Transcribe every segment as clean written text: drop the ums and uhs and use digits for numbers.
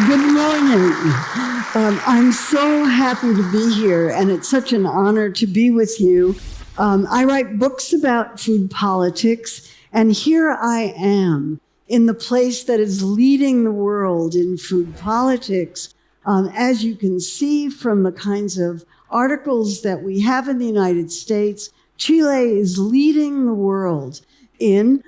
Good morning. I'm so happy to be here, and it's such an honor to be with you. I write books about food politics, and here I am in the place that is leading the world in food politics. As you can see from the kinds of articles that we have in the United States, Chile is leading the world in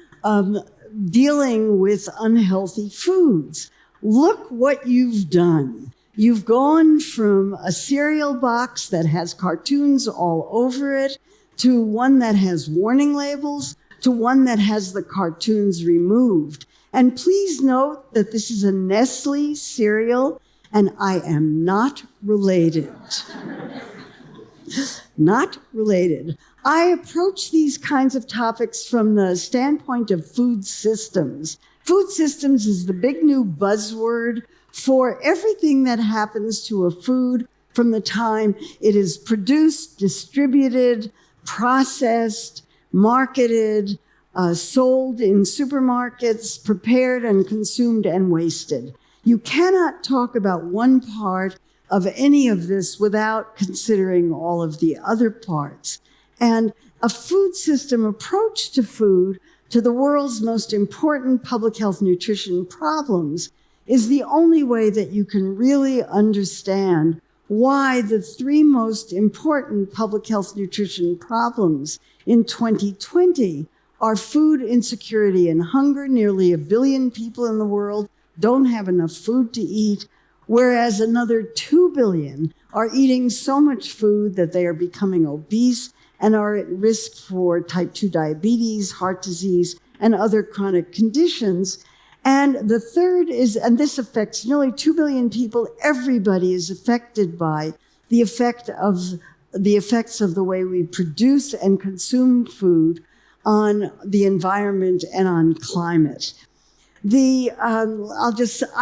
dealing with unhealthy foods. Look what you've done. You've gone from a cereal box that has cartoons all over it to one that has warning labels to one that has the cartoons removed. And please note that this is a Nestle cereal, and I am not related. Not related. I approach these kinds of topics from the standpoint of food systems. Food systems is the big new buzzword for everything that happens to a food from the time it is produced, distributed, processed, marketed, sold in supermarkets, prepared and consumed and wasted. You cannot talk about one part of any of this without considering all of the other parts. And a food system approach to food, to the world's most important public health nutrition problems, is the only way that you can really understand why the three most important public health nutrition problems in 2020 are food insecurity and hunger. Nearly 1 billion people in the world don't have enough food to eat, whereas another 2 billion are eating so much food that they are becoming obese and are at risk for type 2 diabetes, heart disease, and other chronic conditions. And the third is, and this affects nearly 2 billion people, everybody is affected by the effects of the way we produce and consume food on the environment and on climate. I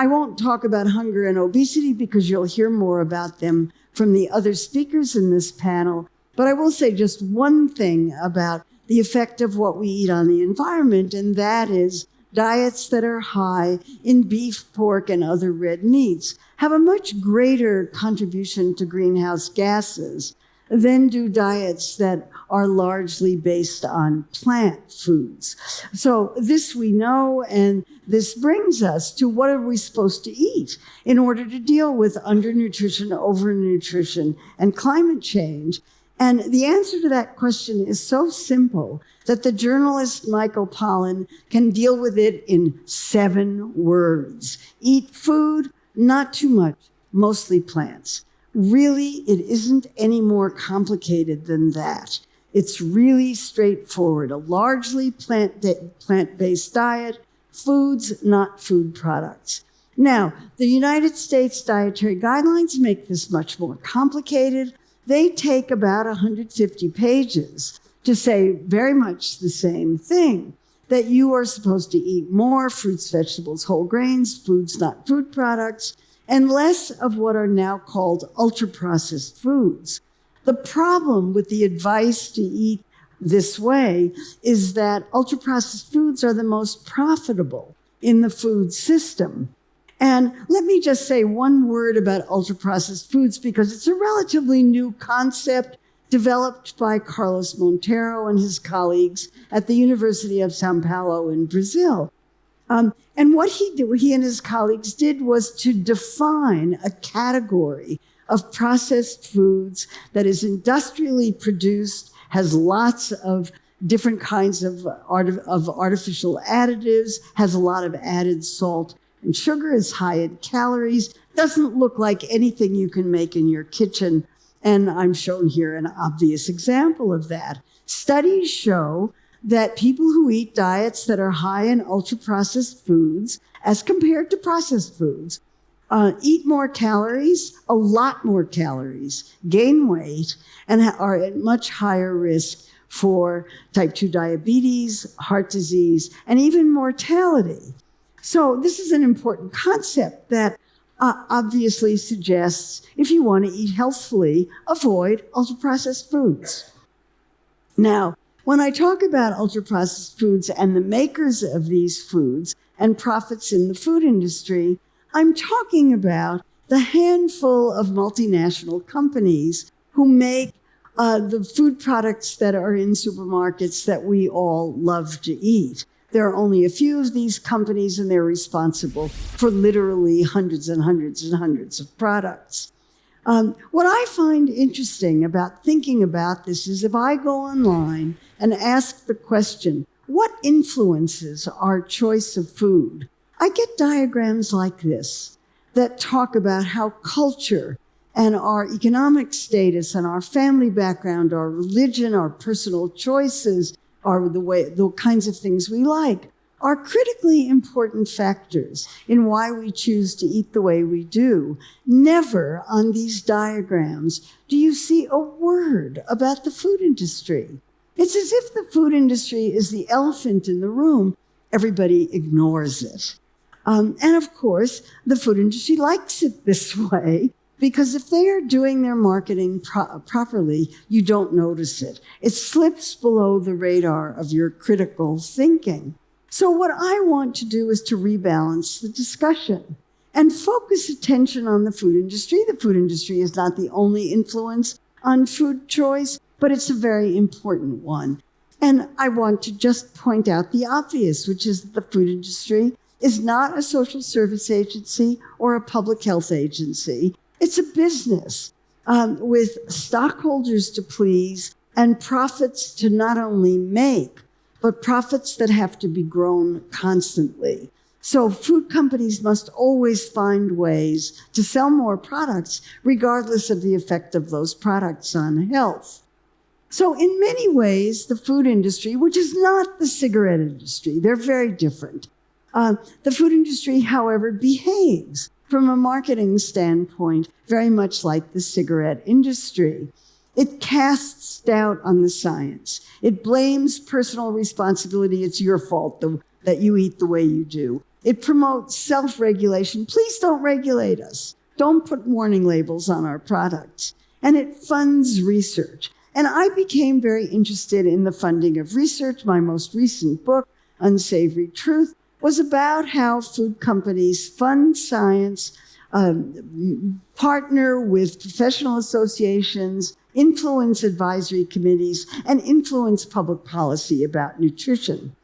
won't talk about hunger and obesity because you'll hear more about them from the other speakers in this panel. But I will say just one thing about the effect of what we eat on the environment, and that is diets that are high in beef, pork, and other red meats have a much greater contribution to greenhouse gases than do diets that are largely based on plant foods. So this we know, and this brings us to what are we supposed to eat in order to deal with undernutrition, overnutrition, and climate change. And the answer to that question is so simple that the journalist Michael Pollan can deal with it in 7 words. Eat food, not too much, mostly plants. Really, it isn't any more complicated than that. It's really straightforward. A largely plant-based diet, foods, not food products. Now, the United States dietary guidelines make this much more complicated. They take about 150 pages to say very much the same thing, that you are supposed to eat more fruits, vegetables, whole grains, foods, not food products, and less of what are now called ultra-processed foods. The problem with the advice to eat this way is that ultra-processed foods are the most profitable in the food system. And let me just say one word about ultra-processed foods because it's a relatively new concept developed by Carlos Monteiro and his colleagues at the University of São Paulo in Brazil. And what he and his colleagues did was to define a category of processed foods that is industrially produced, has lots of different kinds of artificial additives, has a lot of added salt and sugar, is high in calories, doesn't look like anything you can make in your kitchen. And I'm shown here an obvious example of that. Studies show that people who eat diets that are high in ultra-processed foods, as compared to processed foods, eat more calories, a lot more calories, gain weight, and are at much higher risk for type 2 diabetes, heart disease, and even mortality. So this is an important concept that obviously suggests if you want to eat healthfully, avoid ultra-processed foods. Now, When I talk about ultra-processed foods and the makers of these foods and profits in the food industry, I'm talking about the handful of multinational companies who make the food products that are in supermarkets that we all love to eat. There are only a few of these companies, and they're responsible for literally hundreds and hundreds and hundreds of products. What I find interesting about thinking about this is if I go online and ask the question, what influences our choice of food? I get diagrams like this that talk about how culture and our economic status and our family background, our religion, our personal choices, the kinds of things we like, are critically important factors in why we choose to eat the way we do. Never on these diagrams do you see a word about the food industry. It's as if the food industry is the elephant in the room. Everybody ignores it. And of course, the food industry likes it this way, because if they are doing their marketing properly, you don't notice it. It slips below the radar of your critical thinking. So what I want to do is to rebalance the discussion and focus attention on the food industry. The food industry is not the only influence on food choice, but it's a very important one. And I want to just point out the obvious, which is that the food industry is not a social service agency or a public health agency. It's a business with stockholders to please and profits to not only make, but profits that have to be grown constantly. So food companies must always find ways to sell more products, regardless of the effect of those products on health. So in many ways, the food industry, which is not the cigarette industry, they're very different. The food industry, however, behaves from a marketing standpoint very much like the cigarette industry. It casts doubt on the science. It blames personal responsibility. It's your fault that you eat the way you do. It promotes self-regulation. Please don't regulate us. Don't put warning labels on our products. And it funds research. And I became very interested in the funding of research. My most recent book, Unsavory Truth, was about how food companies fund science, partner with professional associations, influence advisory committees, and influence public policy about nutrition.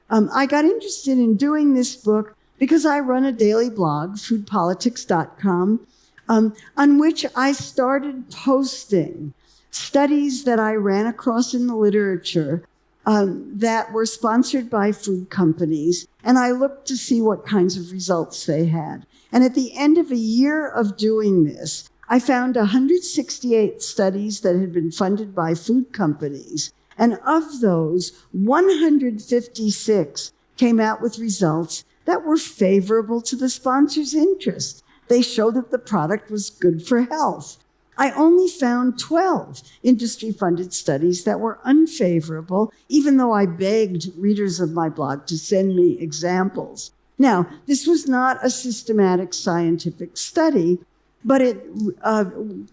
I got interested in doing this book because I run a daily blog, foodpolitics.com, on which I started posting studies that I ran across in the literature that were sponsored by food companies, and I looked to see what kinds of results they had. And at the end of a year of doing this, I found 168 studies that had been funded by food companies, and of those, 156 came out with results that were favorable to the sponsor's interest. They showed that the product was good for health. I only found 12 industry-funded studies that were unfavorable, even though I begged readers of my blog to send me examples. Now, this was not a systematic scientific study, but it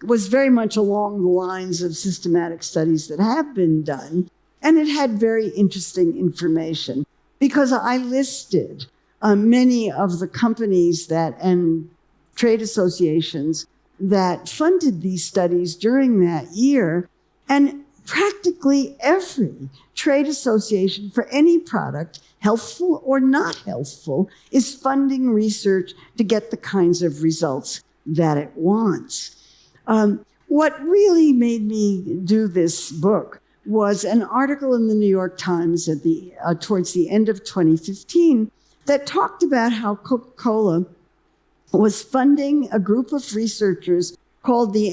was very much along the lines of systematic studies that have been done, and it had very interesting information because I listed many of the companies and trade associations that funded these studies during that year, and practically every trade association for any product, healthful or not healthful, is funding research to get the kinds of results that it wants. What really made me do this book was an article in the New York Times towards the end of 2015 that talked about how Coca-Cola was funding a group of researchers called the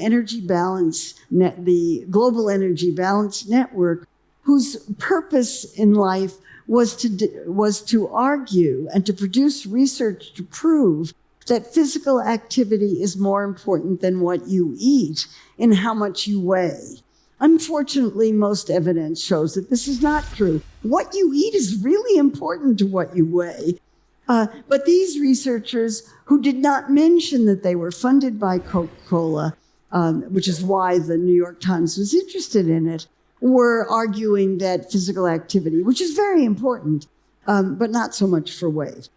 Global Energy Balance Network, whose purpose in life was to argue and to produce research to prove that physical activity is more important than what you eat and how much you weigh. Unfortunately, most evidence shows that this is not true. What you eat is really important to what you weigh. But these researchers, who did not mention that they were funded by Coca-Cola, which is why the New York Times was interested in it, were arguing that physical activity, which is very important, but not so much for weight.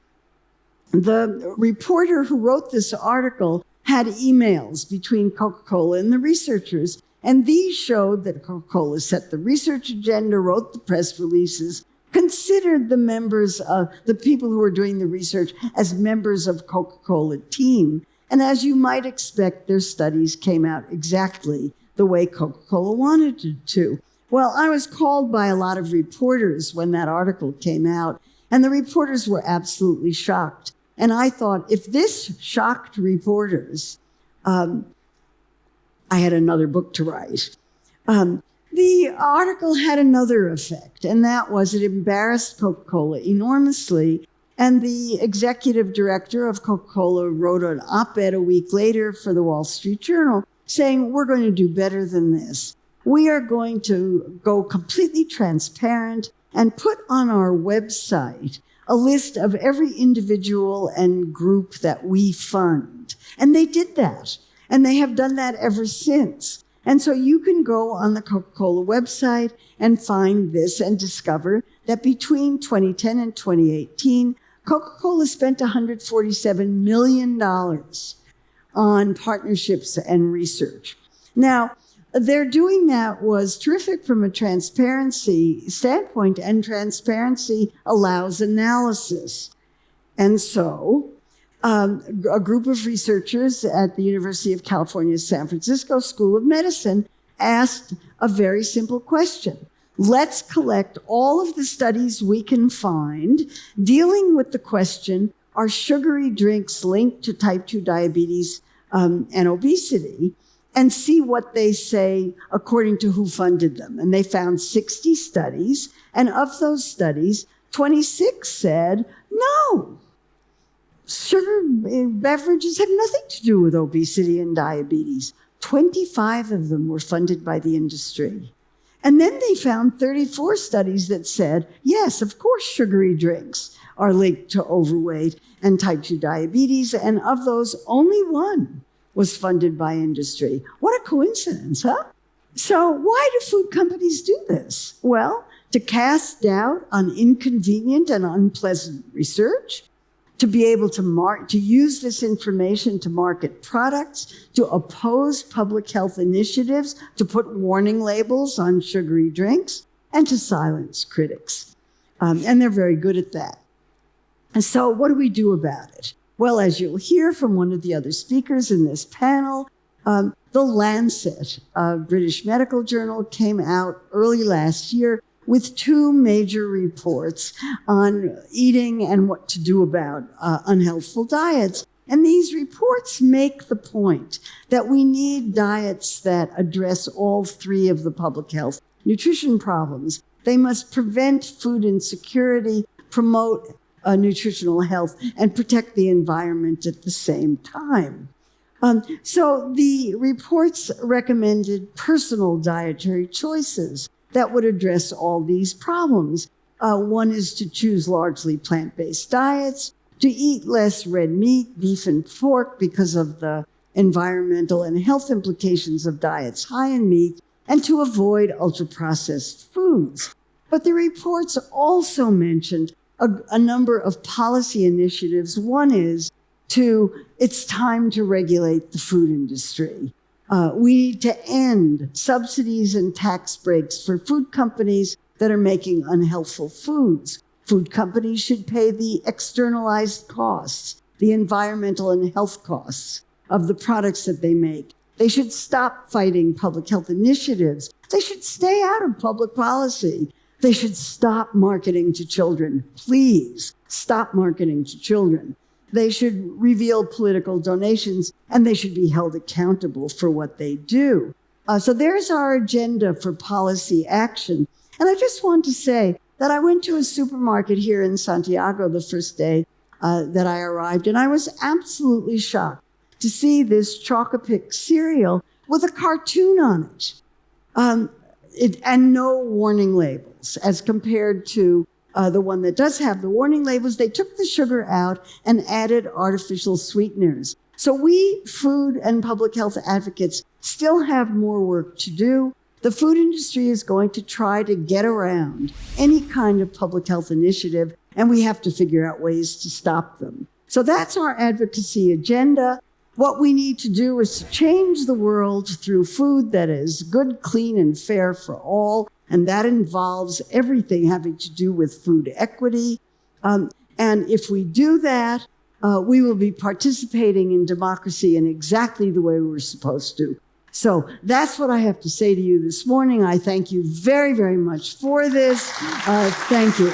The reporter who wrote this article had emails between Coca-Cola and the researchers, and these showed that Coca-Cola set the research agenda, wrote the press releases, considered the members of the people who were doing the research as members of Coca-Cola team. And as you might expect, their studies came out exactly the way Coca-Cola wanted it to. Well, I was called by a lot of reporters when that article came out, and the reporters were absolutely shocked. And I thought, if this shocked reporters, I had another book to write. The article had another effect, and that was it embarrassed Coca-Cola enormously. And the executive director of Coca-Cola wrote an op-ed a week later for the Wall Street Journal saying, we're going to do better than this. We are going to go completely transparent and put on our website a list of every individual and group that we fund. And they did that. And they have done that ever since. And so you can go on the Coca-Cola website and find this and discover that between 2010 and 2018, Coca-Cola spent $147 million on partnerships and research. Now, their doing that was terrific from a transparency standpoint, and transparency allows analysis. And so a group of researchers at the University of California, San Francisco School of Medicine asked a very simple question. Let's collect all of the studies we can find dealing with the question, are sugary drinks linked to type 2 diabetes and obesity, and see what they say according to who funded them. And they found 60 studies, and of those studies, 26 said, no, sugar beverages have nothing to do with obesity and diabetes. 25 of them were funded by the industry. And then they found 34 studies that said, yes, of course, sugary drinks are linked to overweight and type 2 diabetes, and of those, only one was funded by industry. What a coincidence, huh? So why do food companies do this? Well, to cast doubt on inconvenient and unpleasant research, to be able to use this information to market products, to oppose public health initiatives, to put warning labels on sugary drinks, and to silence critics. And they're very good at that. And so what do we do about it? Well, as you'll hear from one of the other speakers in this panel, the Lancet, a British medical journal, came out early last year with 2 major reports on eating and what to do about unhealthful diets. And these reports make the point that we need diets that address all 3 of the public health nutrition problems. They must prevent food insecurity, promote nutritional health, and protect the environment at the same time. So the reports recommended personal dietary choices that would address all these problems. One is to choose largely plant-based diets, to eat less red meat, beef, and pork because of the environmental and health implications of diets high in meat, and to avoid ultra-processed foods. But the reports also mentioned a number of policy initiatives. One is it's time to regulate the food industry. We need to end subsidies and tax breaks for food companies that are making unhealthful foods. Food companies should pay the externalized costs, the environmental and health costs of the products that they make. They should stop fighting public health initiatives. They should stay out of public policy. They should stop marketing to children. Please stop marketing to children. They should reveal political donations, and they should be held accountable for what they do. So there's our agenda for policy action. And I just want to say that I went to a supermarket here in Santiago the first day that I arrived, and I was absolutely shocked to see this Chocopic cereal with a cartoon on it. And no warning labels, as compared to the one that does have the warning labels. They took the sugar out and added artificial sweeteners. So we, food and public health advocates, still have more work to do the food industry is going to try to get around any kind of public health initiative, and we have to figure out ways to stop them. So that's our advocacy agenda. What we need to do is to change the world through food that is good, clean, and fair for all, and that involves everything having to do with food equity. And if we do that, we will be participating in democracy in exactly the way we're supposed to. So that's what I have to say to you this morning. I thank you very, very much for this. Thank you.